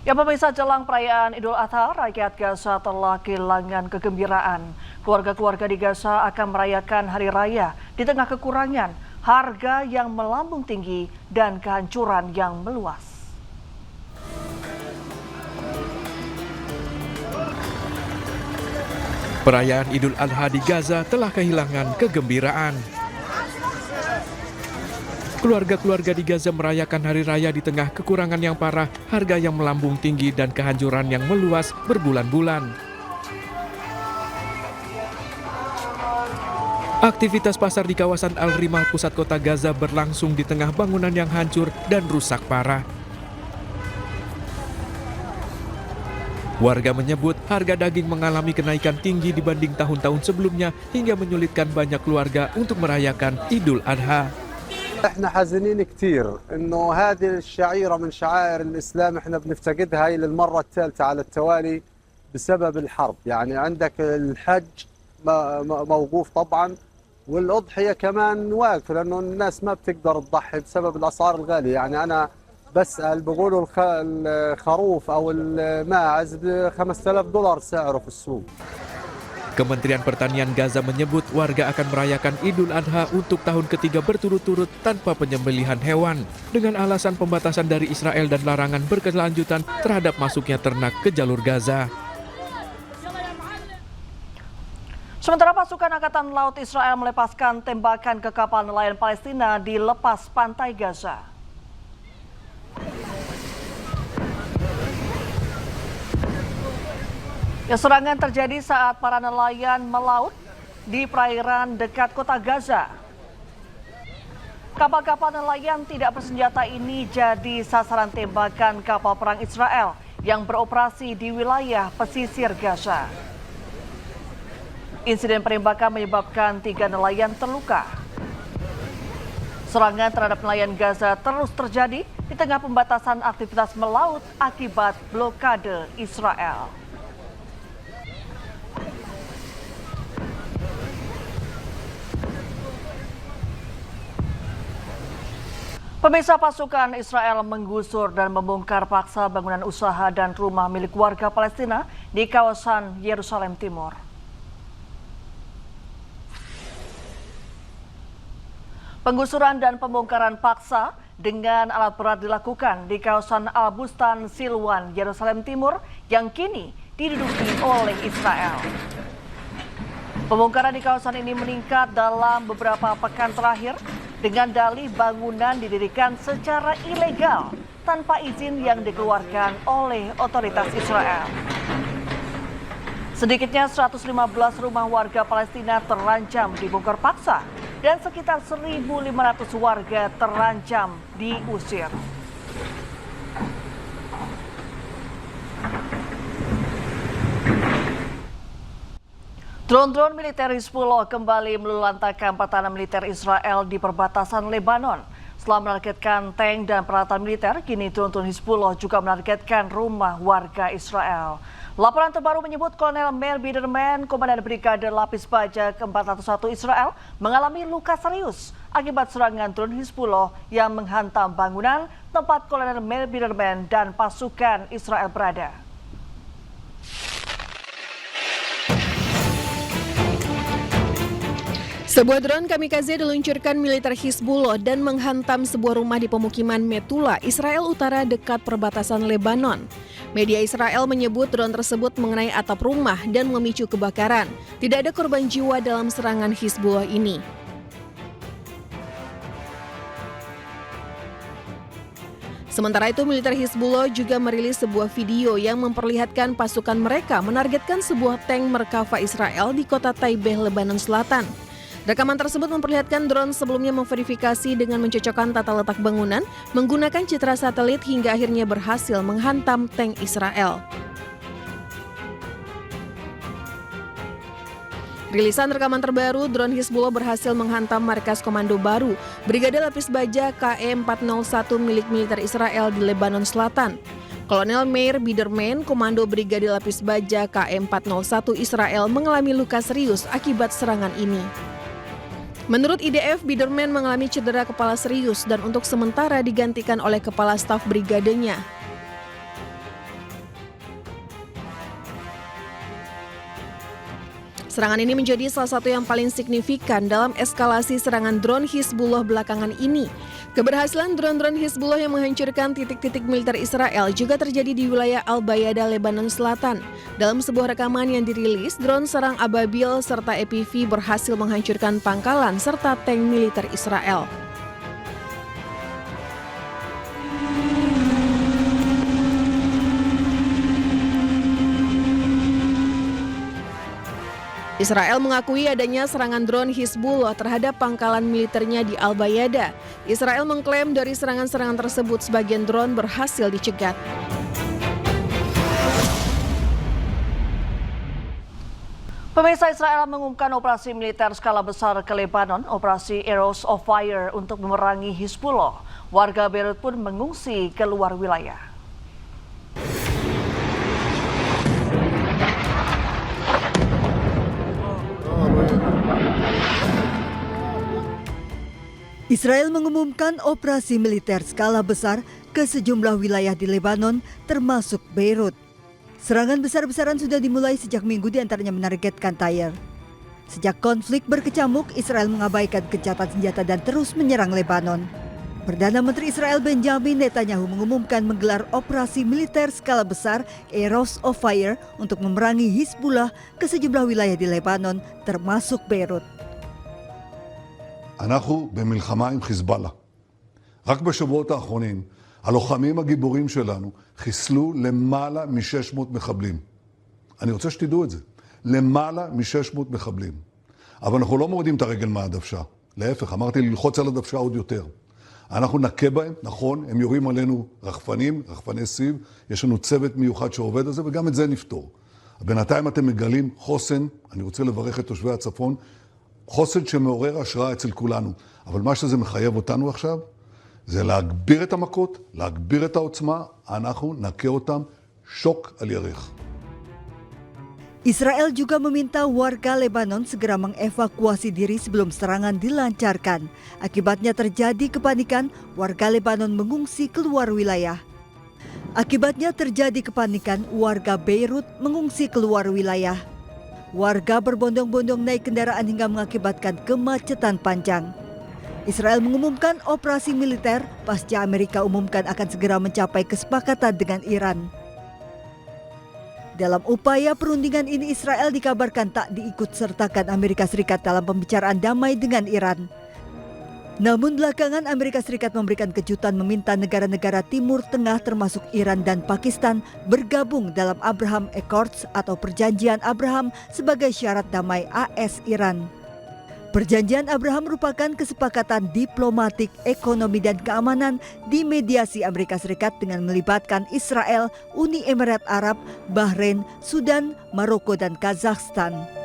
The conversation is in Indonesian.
Ya pemirsa, jelang perayaan Idul Adha, rakyat Gaza telah kehilangan kegembiraan. Keluarga-keluarga di Gaza akan merayakan Hari Raya di tengah kekurangan, harga yang melambung tinggi, dan kehancuran yang meluas. Perayaan Idul Adha di Gaza telah kehilangan kegembiraan. Keluarga-keluarga di Gaza merayakan Hari Raya di tengah kekurangan yang parah, harga yang melambung tinggi, dan kehancuran yang meluas berbulan-bulan. Aktivitas pasar di kawasan Al-Rimal, pusat kota Gaza berlangsung di tengah bangunan yang hancur dan rusak parah. Warga menyebut harga daging mengalami kenaikan tinggi dibanding tahun-tahun sebelumnya hingga menyulitkan banyak keluarga untuk merayakan Idul Adha. احنا حزينين كثير انه هذه الشعيره من شعائر الاسلام احنا بنفتقدها هي للمره الثالثه على التوالي بسبب الحرب، يعني عندك الحج موقوف طبعا، والاضحيه كمان واقفه لانه الناس ما بتقدر تضحي بسبب الاسعار الغاليه. يعني انا بسال بقولوا الخروف او الماعز ب $5000 سعره في السوق. Kementerian Pertanian Gaza menyebut warga akan merayakan Idul Adha untuk tahun ketiga berturut-turut tanpa penyembelihan hewan dengan alasan pembatasan dari Israel dan larangan berkelanjutan terhadap masuknya ternak ke jalur Gaza. Sementara pasukan Angkatan Laut Israel melepaskan tembakan ke kapal nelayan Palestina di lepas pantai Gaza. Ya, serangan terjadi saat para nelayan melaut di perairan dekat kota Gaza. Kapal-kapal nelayan tidak bersenjata ini jadi sasaran tembakan kapal perang Israel yang beroperasi di wilayah pesisir Gaza. Insiden penembakan menyebabkan 3 nelayan terluka. Serangan terhadap nelayan Gaza terus terjadi di tengah pembatasan aktivitas melaut akibat blokade Israel. Pemirsa, pasukan Israel menggusur dan membongkar paksa bangunan usaha dan rumah milik warga Palestina di kawasan Yerusalem Timur. Penggusuran dan pembongkaran paksa dengan alat berat dilakukan di kawasan Al-Bustan Silwan, Yerusalem Timur yang kini diduduki oleh Israel. Pembongkaran di kawasan ini meningkat dalam beberapa pekan terakhir dengan dalih bangunan didirikan secara ilegal tanpa izin yang dikeluarkan oleh otoritas Israel. Sedikitnya 115 rumah warga Palestina terancam dibongkar paksa dan sekitar 1.500 warga terancam diusir. Drone-drone militer Hizbullah kembali meluluhlantakkan pertahanan militer Israel di perbatasan Lebanon. Setelah menargetkan tank dan peralatan militer, kini drone-drone Hizbullah juga menargetkan rumah warga Israel. Laporan terbaru menyebut Kolonel Meir Biderman, Komandan Brigade Lapis Baja ke-401 Israel, mengalami luka serius akibat serangan drone Hizbullah yang menghantam bangunan tempat Kolonel Meir Biderman dan pasukan Israel berada. Sebuah drone kamikaze diluncurkan militer Hizbullah dan menghantam sebuah rumah di pemukiman Metula, Israel Utara dekat perbatasan Lebanon. Media Israel menyebut drone tersebut mengenai atap rumah dan memicu kebakaran. Tidak ada korban jiwa dalam serangan Hizbullah ini. Sementara itu, militer Hizbullah juga merilis sebuah video yang memperlihatkan pasukan mereka menargetkan sebuah tank Merkava Israel di kota Taibeh, Lebanon Selatan. Rekaman tersebut memperlihatkan drone sebelumnya memverifikasi dengan mencocokkan tata letak bangunan menggunakan citra satelit hingga akhirnya berhasil menghantam tank Israel. Rilisan rekaman terbaru, drone Hizbullah berhasil menghantam markas komando baru Brigade Lapis Baja KE-401 milik militer Israel di Lebanon Selatan. Kolonel Meir Biderman, Komando Brigade Lapis Baja KE-401 Israel mengalami luka serius akibat serangan ini. Menurut IDF, Biderman mengalami cedera kepala serius dan untuk sementara digantikan oleh kepala staf brigadenya. Serangan ini menjadi salah satu yang paling signifikan dalam eskalasi serangan drone Hizbullah belakangan ini. Keberhasilan drone-drone Hizbullah yang menghancurkan titik-titik militer Israel juga terjadi di wilayah Al-Bayada, Lebanon Selatan. Dalam sebuah rekaman yang dirilis, drone serang Ababil serta EPV berhasil menghancurkan pangkalan serta tank militer Israel. Israel mengakui adanya serangan drone Hizbullah terhadap pangkalan militernya di Al-Bayada. Israel mengklaim dari serangan-serangan tersebut sebagian drone berhasil dicegat. Pemirsa, Israel mengumumkan operasi militer skala besar ke Lebanon, operasi Arrows of Fire untuk memerangi Hizbullah. Warga Beirut pun mengungsi ke luar wilayah. Israel mengumumkan operasi militer skala besar ke sejumlah wilayah di Lebanon, termasuk Beirut. Serangan besar-besaran sudah dimulai sejak Minggu, diantaranya menargetkan Tyre. Sejak konflik berkecamuk, Israel mengabaikan gencatan senjata dan terus menyerang Lebanon. Perdana Menteri Israel Benjamin Netanyahu mengumumkan menggelar operasi militer skala besar Arrows of Fire untuk memerangi Hizbullah ke sejumlah wilayah di Lebanon, termasuk Beirut. אנחנו במלחמה עם חיזבאללה. רק בשבועות האחרונים, הלוחמים הגיבורים שלנו חיסלו למעלה מ-600 מחבלים. אני רוצה שתדעו את זה. למעלה מ-600 מחבלים. אבל אנחנו לא מורידים את הרגל מהדוושה. להפך, אמרתי ללחוץ על הדוושה עוד יותר. אנחנו נכה בהם, נכון, הם יורים עלינו רחפני סיב, יש לנו צוות מיוחד שעובד על זה, וגם את זה נפתור. בינתיים אתם מגלים חוסן, אני רוצה לברך את תושבי הצפון, חוסן שמעורר השראה אצל כולנו. אבל מה שזה מחייב אותנו עכשיו, זה להגביר את המכות, להגביר את העוצמה, אנחנו נכה אותם שוק על ירך. Israel juga meminta warga Lebanon segera mengevakuasi diri sebelum serangan dilancarkan. Akibatnya terjadi kepanikan, warga Lebanon mengungsi keluar wilayah. Akibatnya terjadi kepanikan, warga Beirut mengungsi keluar wilayah. Warga berbondong-bondong naik kendaraan hingga mengakibatkan kemacetan panjang. Israel mengumumkan operasi militer pasca Amerika umumkan akan segera mencapai kesepakatan dengan Iran. Dalam upaya perundingan ini, Israel dikabarkan tak diikut-sertakan Amerika Serikat dalam pembicaraan damai dengan Iran. Namun belakangan Amerika Serikat memberikan kejutan meminta negara-negara Timur Tengah termasuk Iran dan Pakistan bergabung dalam Abraham Accords atau Perjanjian Abraham sebagai syarat damai AS-Iran. Perjanjian Abraham merupakan kesepakatan diplomatik, ekonomi dan keamanan di mediasi Amerika Serikat dengan melibatkan Israel, Uni Emirat Arab, Bahrain, Sudan, Maroko dan Kazakhstan.